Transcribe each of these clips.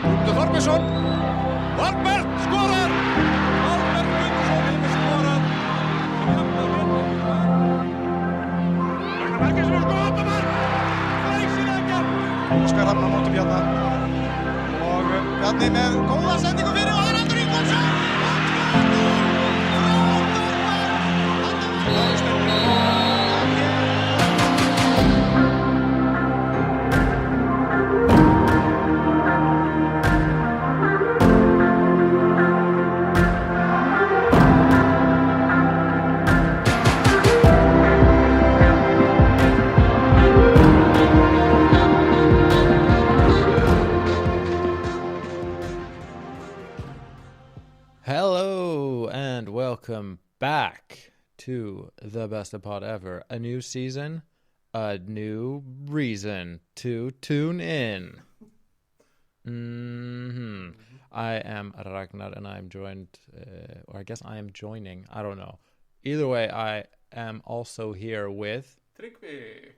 Þorbergsson, Valbert skorar! Valbert Gunnarsson hefur skorað. Ragnar Margeirsson og skoðamark! Glæsilega gert! Óskar Rafn á móti Bjarna. Og Bjarni með góða sendingu fyrir og það aftur Ingólfsson! Welcome back to the best of pod ever. A new season, a new reason to tune in. I am Ragnar and I am joined, or I guess I am joining, I don't know. Either way, I am also here with Tryggvi.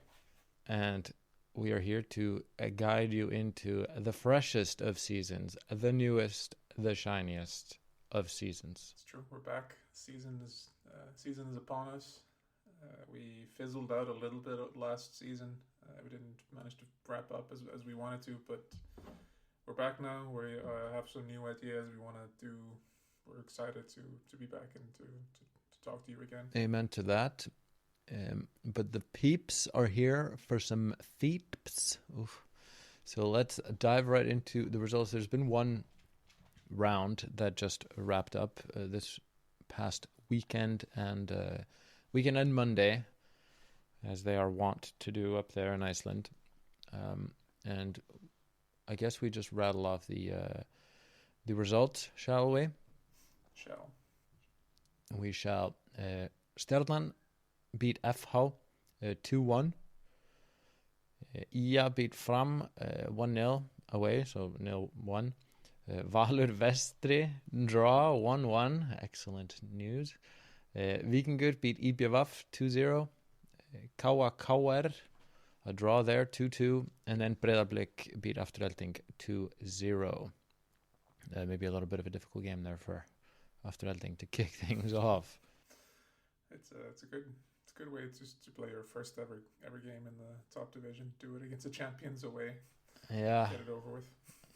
And we are here to guide you into the freshest of seasons, the newest, the shiniest of seasons. It's true, we're back. Season is upon us. We fizzled out a little bit last season. We didn't manage to wrap up as we wanted to, but we're back now. We have some new ideas we want to do. We're excited to be back and to talk to you again. Amen to that. But the peeps are here for some feeps. Oof. So let's dive right into the results. There's been one round that just wrapped up this past weekend and Monday, as they are wont to do up there in Iceland. And I guess we just rattle off the results, shall we? Shall. We shall. Stjarnan beat FH 2-1. IA beat Fram 1-0 away, so 0-1. Valur Vestri draw 1-1. Excellent news. Víkingur beat IBVF 2-0. KR a draw there 2-2, and then Breiðablik beat Afturelding 2-0. Maybe a little bit of a difficult game there for Afturelding to kick things off. It's a good way to play your first ever game in the top division. Do it against the champions away. Yeah. Get it over with.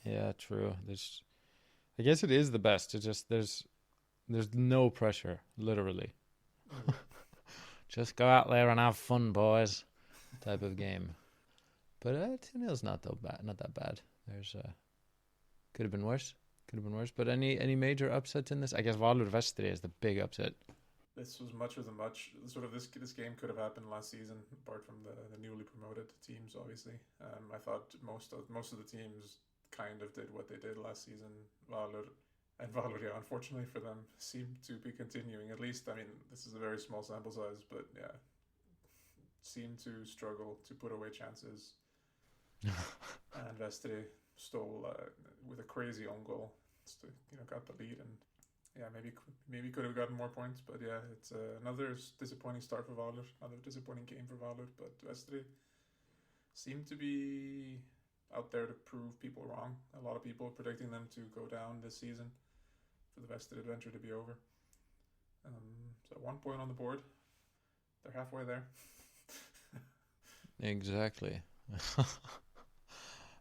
Yeah, true. I guess it is the best. It's just there's no pressure, literally. Just go out there and have fun, boys. Type of game. But 2-0's not that bad. There's could have been worse. But any major upsets in this? I guess Valur Vestri is the big upset. This was much as a much. Sort of this game could have happened last season, apart from the newly promoted teams. Obviously, I thought most of the teams kind of did what they did last seaon. Valur, yeah, unfortunately for them, seem to be continuing. At least, I mean, this is a very small sample size, but yeah, seem to struggle to put away chances. And Vestri stole with a crazy own goal. Got the lead, and yeah, maybe could have gotten more points. But yeah, it's another disappointing start for Valur, another disappointing game for Valur. But Vestri seem to be out there to prove people wrong. A lot of people predicting them to go down this season, for the Vested adventure to be over. So 1 point on the board. They're halfway there. Exactly.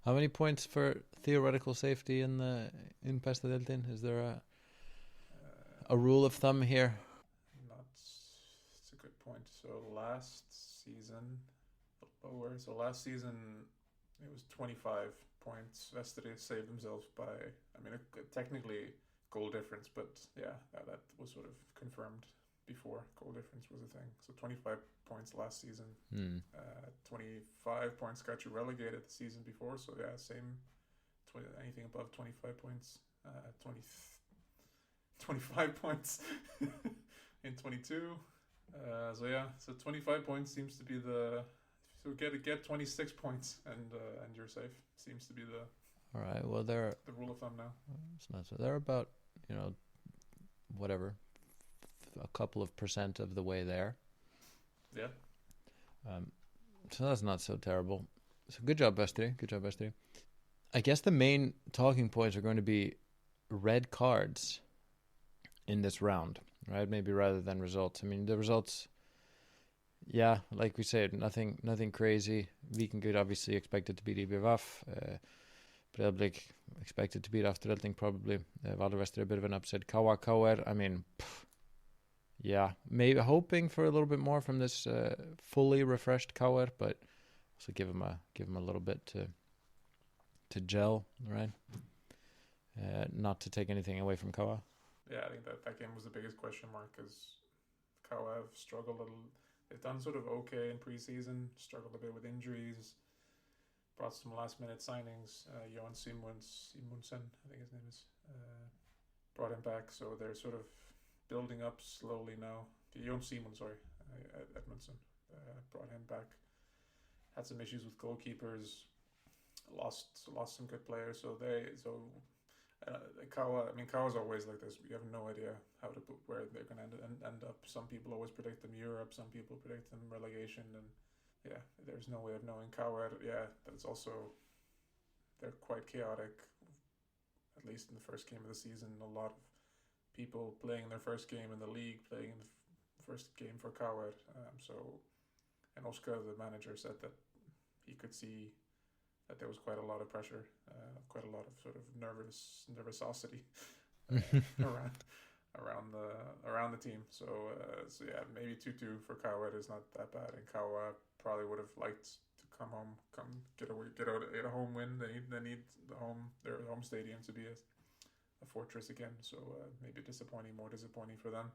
How many points for theoretical safety in Bestadeildin? Is there a rule of thumb here? It's a good point. So last season it was 25 points. Vestri saved themselves by, technically goal difference, but yeah, that was sort of confirmed before goal difference was a thing. So 25 points last season. 25 points got you relegated the season before. So yeah, same. Anything above 25 points. 25 points in 22. So 25 points seems to be the. So get 26 points and you're safe. Seems to be the. All right. Well, they're the rule of thumb now. It's not so. They're about whatever, a couple of % of the way there. Yeah. So that's not so terrible. So good job, Bestadeildin. Good job, Bestadeildin. I guess the main talking points are going to be red cards in this round, right? Maybe rather than results. I mean, the results, yeah, like we said, nothing crazy. Viking could obviously expected to beat IBVF. Breiðablik expected to beat Afturelding probably. Valdervestre a bit of an upset. KR, I mean, yeah, maybe hoping for a little bit more from this fully refreshed KR, but also give him a little bit to gel, right? Not to take anything away from KR. Yeah, I think that game was the biggest question mark because KR have struggled a little. They've done sort of okay in preseason, struggled a bit with injuries, brought some last-minute signings. Johan Simonsen, I think his name is, brought him back. So they're sort of building up slowly now. Johan Simon, sorry, Edmundson, brought him back. Had some issues with goalkeepers, lost some good players. KR's always like this. You have no idea where they're going to end up. Some people always predict them Europe. Some people predict them relegation, and yeah, there's no way of knowing. KR, yeah, that's also, they're quite chaotic. At least in the first game of the season, a lot of people playing their first game in the league, playing in the first game for KR. And Oscar, the manager, said that he could see that there was quite a lot of pressure, quite a lot of sort of nervosity around the team. So yeah, maybe 2-2 for KR is not that bad, and KR probably would have liked to come get a home win. They need their home stadium to be a fortress again. So maybe more disappointing for them.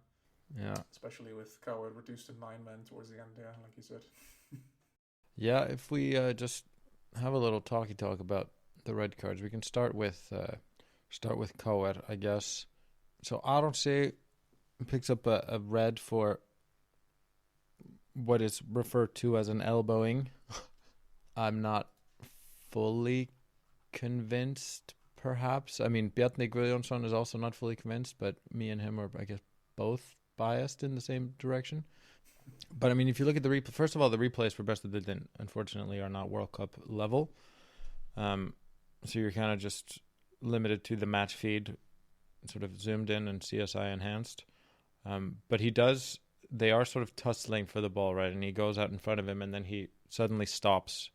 Yeah, especially with KR reduced to 9 men towards the end. Yeah, like you said. Yeah, if we just have a little talk about the red cards, we can start with KR, I guess. So Aronsé picks up a red for what is referred to as an elbowing. I'm not fully convinced, perhaps. I mean, Bjarni Guðjónsson is also not fully convinced, but me and him are, I guess, both biased in the same direction. But I mean, if you look at the replay, first of all, the replays for Bestadeildin, unfortunately, are not World Cup level. So you're kind of just limited to the match feed, sort of zoomed in and CSI enhanced. But they are sort of tussling for the ball, right? And he goes out in front of him, and then he suddenly stops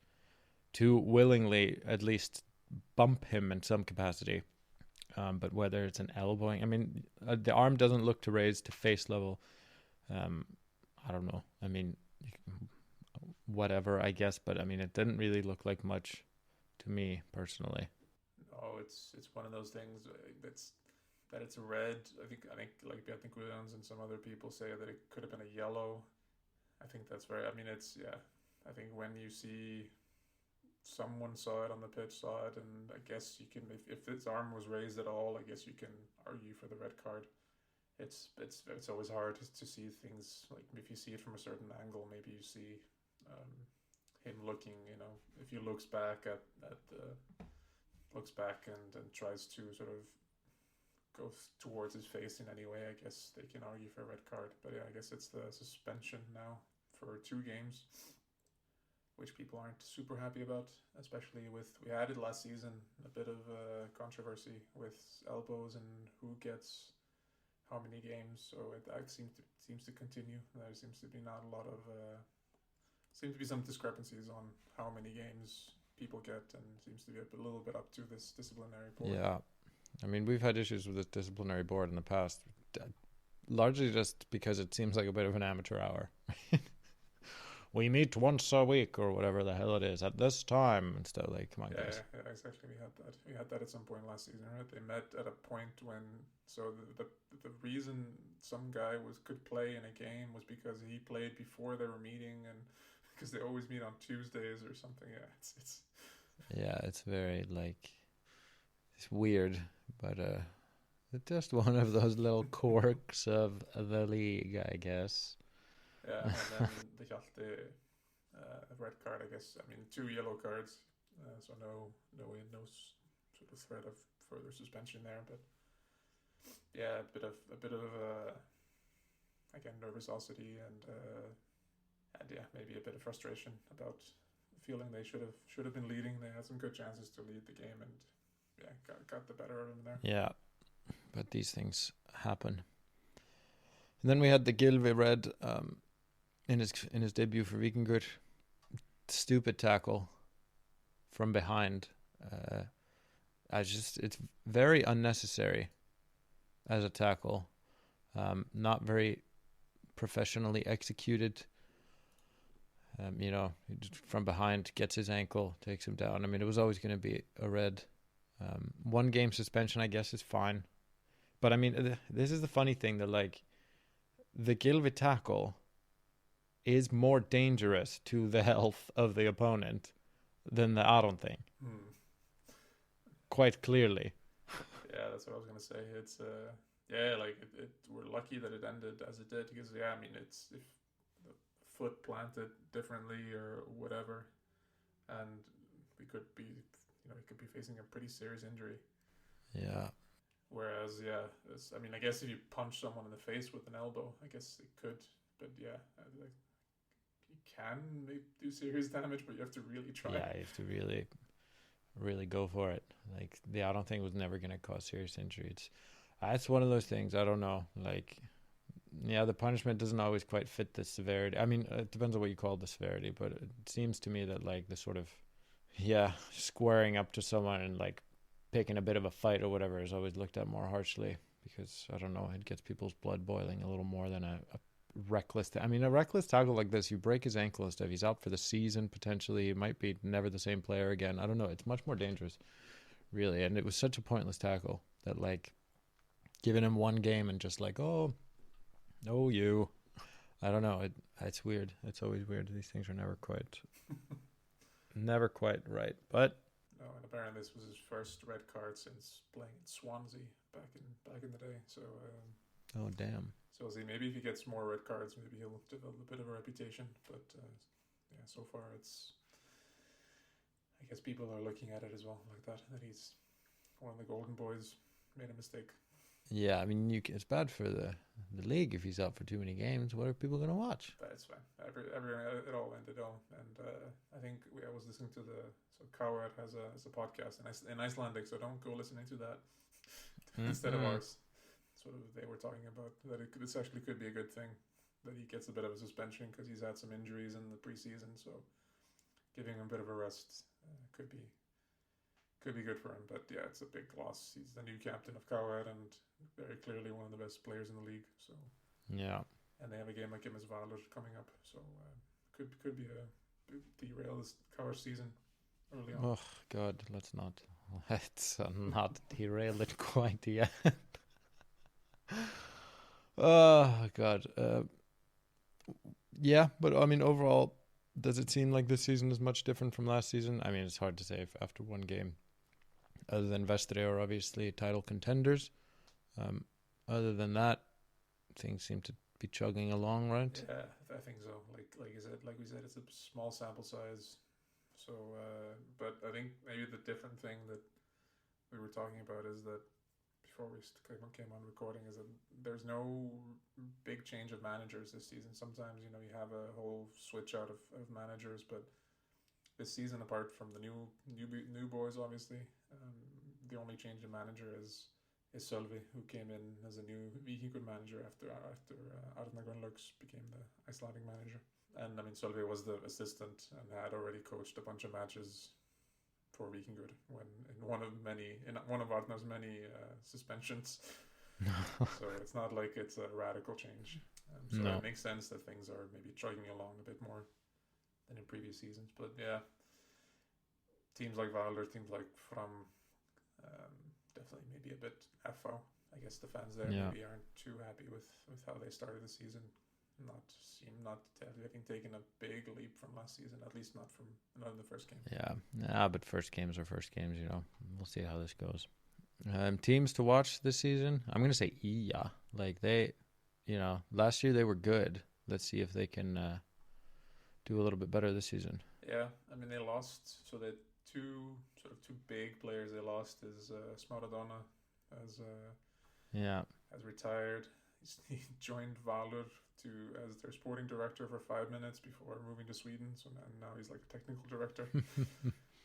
to willingly at least bump him in some capacity. But whether it's an elbowing, I mean, the arm doesn't look to raise to face level. I don't know. I mean, whatever, I guess. But I mean, it didn't really look like much to me personally. Oh, it's one of those things that it's a red. I think like Bjarni Guðjóns and some other people say that it could have been a yellow. I think that's very. I mean, it's yeah. I think when you see someone saw it on the pitch, and I guess you can, if his arm was raised at all, I guess you can argue for the red card. It's always hard to see things, like if you see it from a certain angle, maybe you see him looking, if he looks back and tries to sort of go towards his face in any way, I guess they can argue for a red card. But yeah, I guess it's the suspension now for 2 games, which people aren't super happy about, especially we had it last season, a bit of controversy with elbows and who gets how many games. So that seems to continue. There seems to be some discrepancies on how many games people get, and seems to be a little bit up to this disciplinary board. Yeah, I mean, we've had issues with this disciplinary board in the past, largely just because it seems like a bit of an amateur hour. We meet once a week or whatever the hell it is at this time and stuff. Like, come on, guys. Yeah, exactly. We had that at some point last season, right? They met at a point when, so the reason some guy could play in a game was because he played before they were meeting, and because they always meet on Tuesdays or something. Yeah, it's very it's weird, but it's just one of those little quirks of the league, I guess. Yeah, and then the Hjalti red card, I guess. I mean, 2 yellow cards, so no sort of threat of further suspension there. But yeah, a bit of again nervosity and yeah, maybe a bit of frustration about feeling they should have been leading. They had some good chances to lead the game, and got the better of them there. Yeah, but these things happen. And then we had the Gylfi Red in his debut for Víkingur. Stupid tackle from behind. It's very unnecessary as a tackle. Not very professionally executed. From behind, gets his ankle, takes him down. I mean, it was always going to be a red. 1 game suspension, I guess, is fine. But I mean, this is the funny thing that, like, the Gylfi tackle is more dangerous to the health of the opponent than the Aron thing. Quite clearly. Yeah, that's what I was gonna say. It's we're lucky that it ended as it did, because I mean, it's if the foot planted differently or whatever, and we could be facing a pretty serious injury. Yeah. Whereas, I guess if you punch someone in the face with an elbow, I guess it could, but you can do serious damage, but you have to really try. Yeah, you have to really, really go for it. Like, I don't think it was never going to cause serious injury. It's one of those things, I don't know. Like, yeah, the punishment doesn't always quite fit the severity. I mean, it depends on what you call the severity, but it seems to me that, like, the sort of, squaring up to someone and, like, picking a bit of a fight or whatever is always looked at more harshly, because, I don't know, it gets people's blood boiling a little more than a reckless. A reckless tackle like this, you break his ankle and stuff, he's out for the season potentially. He might be never the same player again. I don't know. It's much more dangerous, really. And it was such a pointless tackle that, like, giving him 1 game and just like, oh, you. I don't know. It's weird. It's always weird. These things are never quite right. But no, and apparently this was his first red card since playing in Swansea back in the day. So. Oh damn. So we'll see. Maybe if he gets more red cards, maybe he'll develop a bit of a reputation. But so far I guess people are looking at it as well like that he's one of the golden boys, made a mistake. Yeah, I mean, it's bad for the league if he's out for too many games. What are people going to watch? But it's fine. It all ended all, and I think I was listening to Coward has a podcast in Icelandic, so don't go listening to that instead of ours. Sort of, they were talking about that this actually could be a good thing, that he gets a bit of a suspension because he's had some injuries in the preseason, so giving him a bit of a rest could be good for him. But yeah, it's a big loss. He's the new captain of Coward and very clearly one of the best players in the league. So yeah, and they have a game like him as Valur coming up, so could be derail this Coward season early on. Oh God, let's not derail it quite yet. Oh God. Yeah, but I mean, overall, does it seem like this season is much different from last season? I mean, it's hard to say if after 1 game. Other than Vestre are obviously title contenders. Other than that, things seem to be chugging along, right? Yeah, I think so. Like we said, it's a small sample size. So, but I think maybe the different thing that we were talking about is that before we came on recording is that there's no big change of managers this season. Sometimes, you have a whole switch out of managers, but this season, apart from the new boys, obviously, the only change in manager is Sölvi, who came in as a new Víkingur manager after Arnar Gunnlaugs became the Icelandic manager. And I mean, Sölvi was the assistant and had already coached a bunch of matches for Víkingur when in one of Arnar's many suspensions. So it's not like it's a radical change. It makes sense that things are maybe chugging along a bit more than in previous seasons. But yeah, teams like Valur, teams like Fram, definitely maybe a bit FO. I guess the fans there maybe aren't too happy with how they started the season. Not having taken a big leap from last season, at least not in the first game. Yeah, but first games are first games, We'll see how this goes. Teams to watch this season, I'm going to say Iya. Like they, last year they were good. Let's see if they can do a little bit better this season. Yeah, I mean, they lost. So the two big players they lost is Smaradona has retired, he joined Valur as their sporting director for 5 minutes before moving to Sweden. So now he's like a technical director.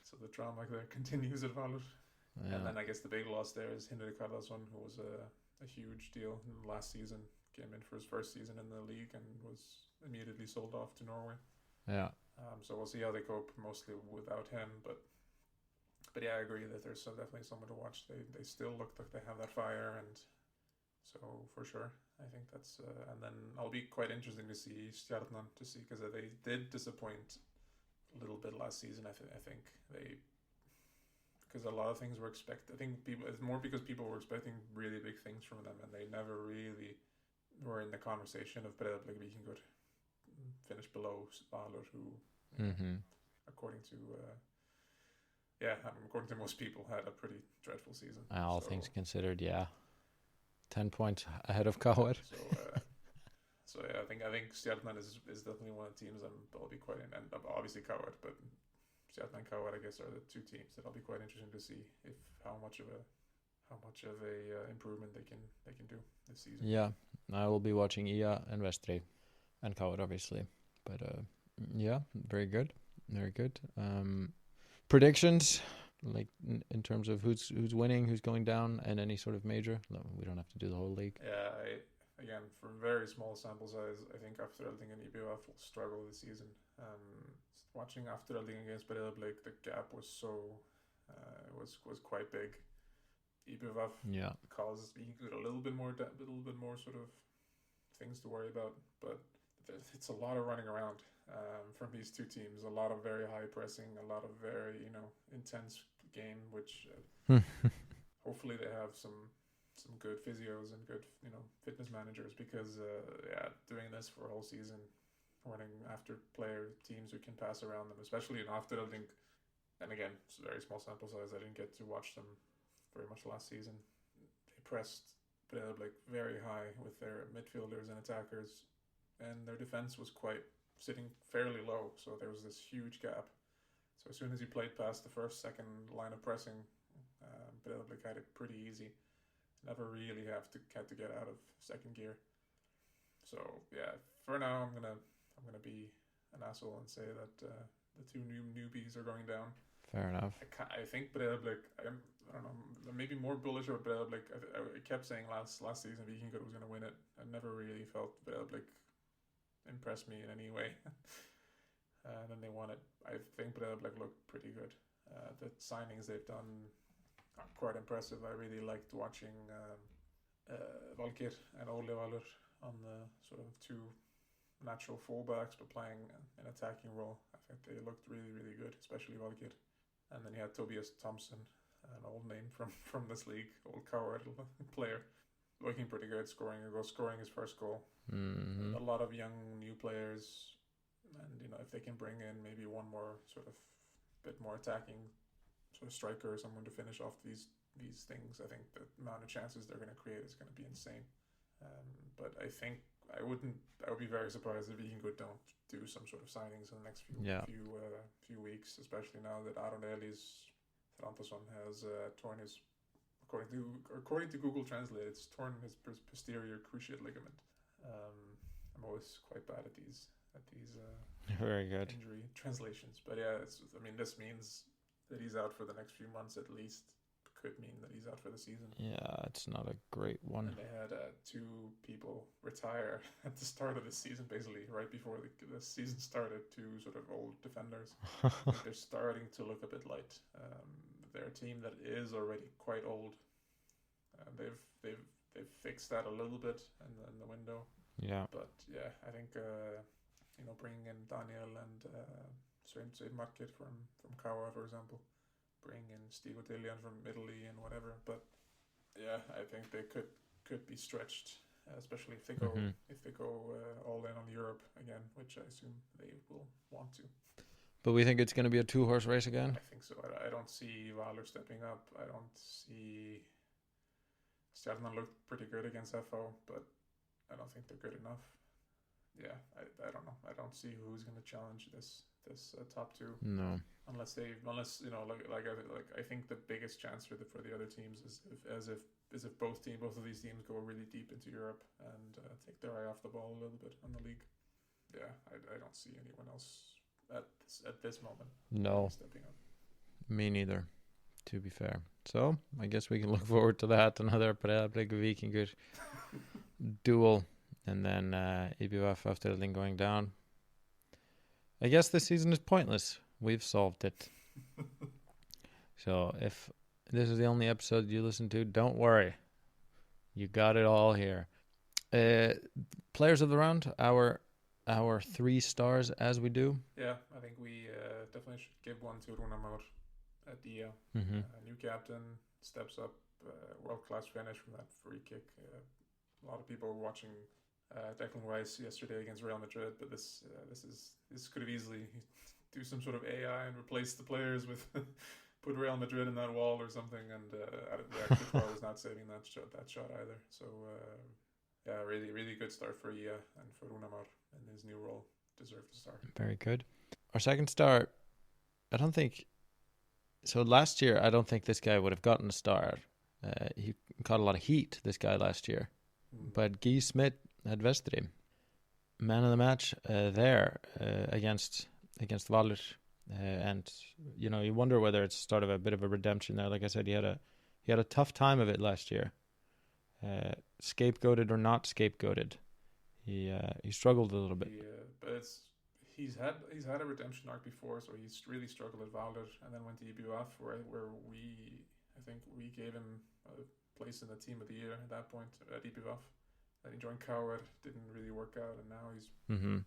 So the drama there continues at Valur. Yeah. And then I guess the big loss there is Hinrik Karlsson, who was a huge deal last season. Came in for his first season in the league and was immediately sold off to Norway. Yeah. So we'll see how they cope, mostly without him. But yeah, I agree that there's definitely someone to watch. They still look like they have that fire, and so for sure, I think that's. And then I'll be quite interesting to see Stjarnan because they did disappoint a little bit last season. I think they. Because a lot of things were expected. I think it's more because people were expecting really big things from them, and they never really were in the conversation of Breiðablik Víkingur finish below Valur, who, according to most people, had a pretty dreadful season. All things considered, yeah. 10 points ahead of Kawar. So yeah, I think Stjarnan is definitely one of the teams I'll be quite in, and obviously Kawar, but Stjarnan and Kawar, I guess, are the two teams that I'll be quite interested to see how much of a improvement they can do this season. Yeah, I will be watching Ia and Vestri and Kawar, obviously. But yeah, very good. Predictions, like in terms of who's winning, who's going down, and any sort of major. No, we don't have to do the whole league. Yeah, again, for very small sample size, I think Afturelding and IBF will struggle this season. Watching Afturelding against Breiðablik, the gap was was quite big. IBF caused Víkingur a little bit more sort of things to worry about, but it's a lot of running around from these two teams. A lot of very high pressing, a lot of very intense game, which hopefully they have some good physios and good fitness managers, because doing this for a whole season, running after player teams who can pass around them, especially in Afturelding, and again, it's a very small sample size. I didn't get to watch them very much last season. They pressed Breiðablik very high with their midfielders and attackers, and their defense was sitting fairly low, so there was this huge gap. So as soon as you played past the second line of pressing, Breiðablik had it pretty easy. Never really had to get out of second gear. So yeah, for now I'm gonna be an asshole and say that the two newbies are going down. Fair enough. I think Breiðablik. I don't know. Maybe more bullish about Breiðablik. I kept saying last season Víkingur was going to win it. I never really felt Breiðablik impressed me in any way. And then they won it. I think Breiðablik looked pretty good. The signings they've done are quite impressive. I really liked watching Valgeir and Ole Valur on the sort of two natural fullbacks, but playing an attacking role. I think they looked really, really good, especially Valgeir. And then you had Tobias Thompson, an old name from this league, old Kawar player, looking pretty good, scoring his first goal. Mm-hmm. A lot of young new players, and if they can bring in maybe one more sort of bit more attacking sort of striker or someone to finish off these things, I think the amount of chances they're going to create is going to be insane. But I think I would be very surprised if Víkingur don't do some sort of signings in the next few weeks, especially now that Aron Elís Þrándarson has torn his, according to Google Translate, it's torn his posterior cruciate ligament. I'm always quite bad at these very good injury translations, but yeah, this means that he's out for the next few months at least. Could mean that he's out for the season. Yeah, it's not a great one. And they had two people retire at the start of the season, basically right before the season started. Two sort of old defenders. They're starting to look a bit light. They're a team that is already quite old. They've fixed that a little bit in the window. Yeah. But yeah, I think bringing in Daniel and Svein Market from Kawa, for example. Bring in Stig Otillian from Italy and whatever, but yeah, I think they could be stretched, especially if they go all in on Europe again, which I assume they will want to. But we think it's going to be a 2-horse race again? I think so. I don't see Valur stepping up. I don't see Stjarnan looked pretty good against FO, but I don't think they're good enough. Yeah, I don't know. I don't see who's going to challenge this this top two. No. Unless I think the biggest chance for the other teams is if both of these teams go really deep into Europe and take their eye off the ball a little bit on the league. Yeah, I don't see anyone else at this moment. No. Stepping up. Me neither, to be fair. So I guess we can look forward to that. Another Breiðablik Víkingur duel, and then IBF Bestadeildin going down. I guess this season is pointless. We've solved it. So if this is the only episode you listen to, don't worry. You got it all here. Players of the round, our 3 stars as we do. Yeah, I think we definitely should give one to Rúnar Már at the new captain, steps up, world-class finish from that free kick. A lot of people were watching Declan Rice yesterday against Real Madrid, but this could have easily do some sort of AI and replace the players with put Real Madrid in that wall or something, and Courtois was not saving that shot either. So really good start for Ia and for Rúnar Már in his new role. Deserved to start. Very good. Our second star, I don't think. So last year, I don't think this guy would have gotten a star. He caught a lot of heat, this guy, last year. But Guy Smith at Vestri, man of the match there against Valur. And, you wonder whether it's sort of a bit of a redemption there. Like I said, he had a tough time of it last year. Scapegoated or not scapegoated. He struggled a little bit. But he's had a redemption arc before, so he's really struggled at Valur and then went to EBUF where I think we gave him a place in the team of the year at that point at EBUF. Then he joined Coward, didn't really work out, and now he's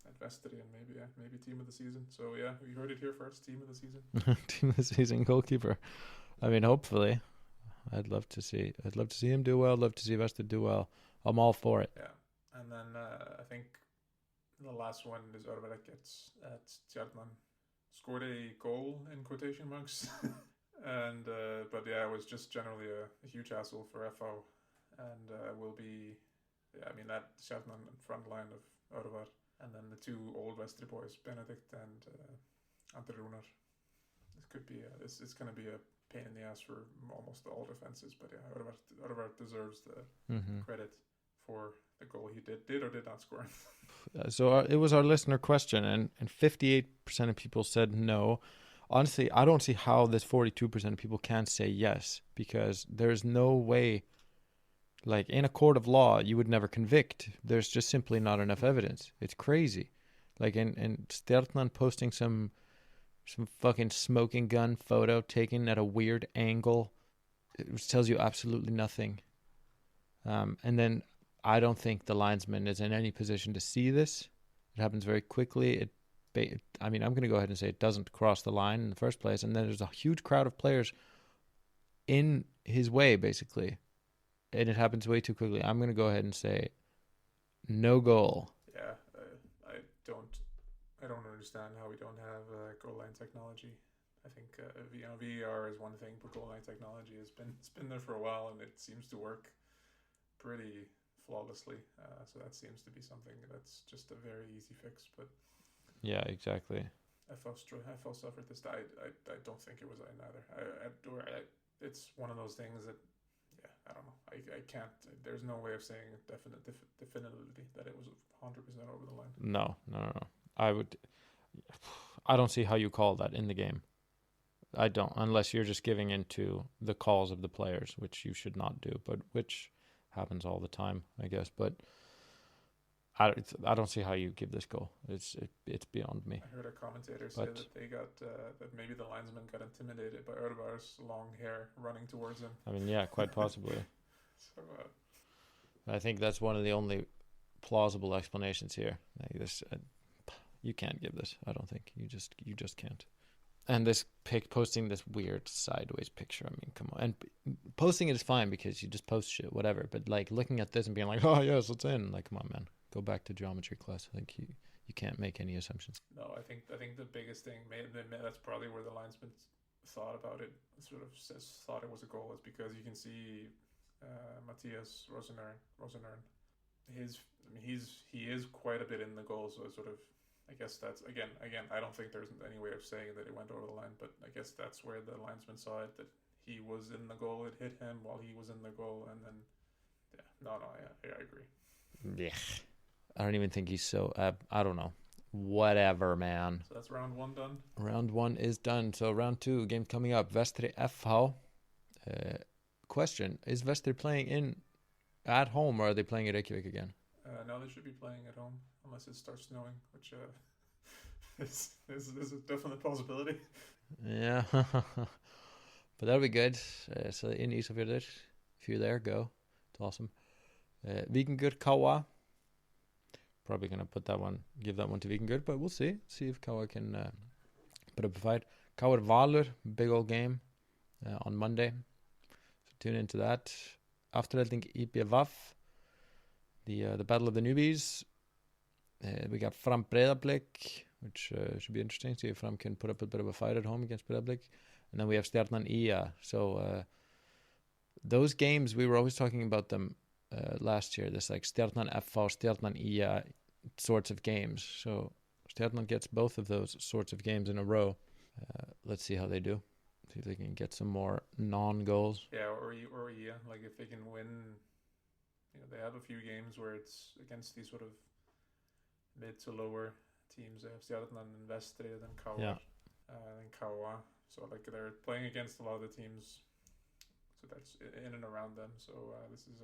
at Vestri and maybe team of the season. So yeah, you heard it here first, team of the season. Team of the season goalkeeper. I mean, hopefully. I'd love to see him do well, love to see Vestri do well. I'm all for it. Yeah. And then I think the last one is Örvarek at Tjarnan. Scored a goal in quotation marks. And but yeah, it was just generally a huge hassle for FO, and will be. Yeah, I mean that Tjarnan front line of Örvar, and then the 2 old Vestri boys, Benedikt and Andri Rúnar. This could be it's going to be a pain in the ass for almost all defenses, but yeah, Örvar deserves the credit for the goal he did or did not score. So it was our listener question, and 58% of people said no. Honestly, I don't see how this 42% of people can say yes, because there's no way, like in a court of law, you would never convict. There's just simply not enough evidence. It's crazy. Like in Stjarnan posting some fucking smoking gun photo taken at a weird angle, it tells you absolutely nothing. And then I don't think the linesman is in any position to see this. It happens very quickly. I'm going to go ahead and say it doesn't cross the line in the first place, and then there's a huge crowd of players in his way, basically, and it happens way too quickly. I'm going to go ahead and say no goal. Yeah, I don't understand how we don't have goal line technology. I think VAR is one thing, but goal line technology it's been there for a while, and it seems to work pretty flawlessly. So that seems to be something that's just a very easy fix. But yeah, exactly. FO suffered this. I don't think it was either. It's one of those things that I don't know. I can't. There's no way of saying definitively that it was 100% over the line. No. I don't see how you call that in the game. I don't, unless you're just giving into the calls of the players, which you should not do, but which happens all the time, I guess. But I don't see how you give this goal. It's beyond me. I heard a commentator say that they got that maybe the linesman got intimidated by Örvar's long hair running towards him. I mean, yeah, quite possibly. So I think that's one of the only plausible explanations here. Like this, you can't give this. I don't think you just can't. And this posting this weird sideways picture. I mean, come on. And posting it is fine because you just post shit, whatever. But like looking at this and being like, oh yes, it's in. Like, come on, man. Go back to geometry class. I think you can't make any assumptions. No, I think the biggest thing, that's probably where the linesman thought about it, thought it was a goal, is because you can see Matthias Rosenern. He is quite a bit in the goal, so it's sort of I guess that's again. I don't think there's any way of saying that it went over the line, but I guess that's where the linesman saw it, that he was in the goal. It hit him while he was in the goal, and then I agree. Yeah, I don't even think he's so. I don't know. Whatever, man. So that's round 1 done. Round 1 is done. So round 2, game coming up. Vestri FH. Question: is Vestri playing at home, or are they playing at Reykjavik again? No, they should be playing at home unless it starts snowing, which is a definite possibility. Yeah, but that'll be good. So in Ísafjörður, if you're there, go. It's awesome. Víkingur Káa. Probably gonna give that one to Víkingur, but we'll see. See if Káa can put up a fight. Káa Valur, big old game on Monday. So tune into that. Afturhelding IBVF, the battle of the newbies. We got Fram Breiðablik, which should be interesting. See if Fram can put up a bit of a fight at home against Breiðablik. And then we have Stjarnan IA. So those games, we were always talking about them last year. This like Stjarnan FH, Stjarnan IA sorts of games. So Stjarnan gets both of those sorts of games in a row. Let's see how they do. See if they can get some more non-goals. Yeah, or yeah, like if they can win, they have a few games where it's against these sort of mid to lower teams. They have Stjarnan and Vestri, then Káa, and Káa. So like they're playing against a lot of the teams. So that's in and around them. So this is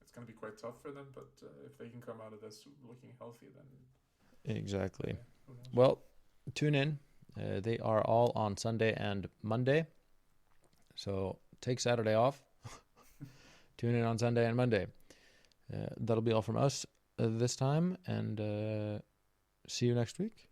it's going to be quite tough for them. But if they can come out of this looking healthy, then exactly. Who knows? Well, tune in. They are all on Sunday and Monday. So take Saturday off. Tune in on Sunday and Monday. That'll be all from us this time. And see you next week.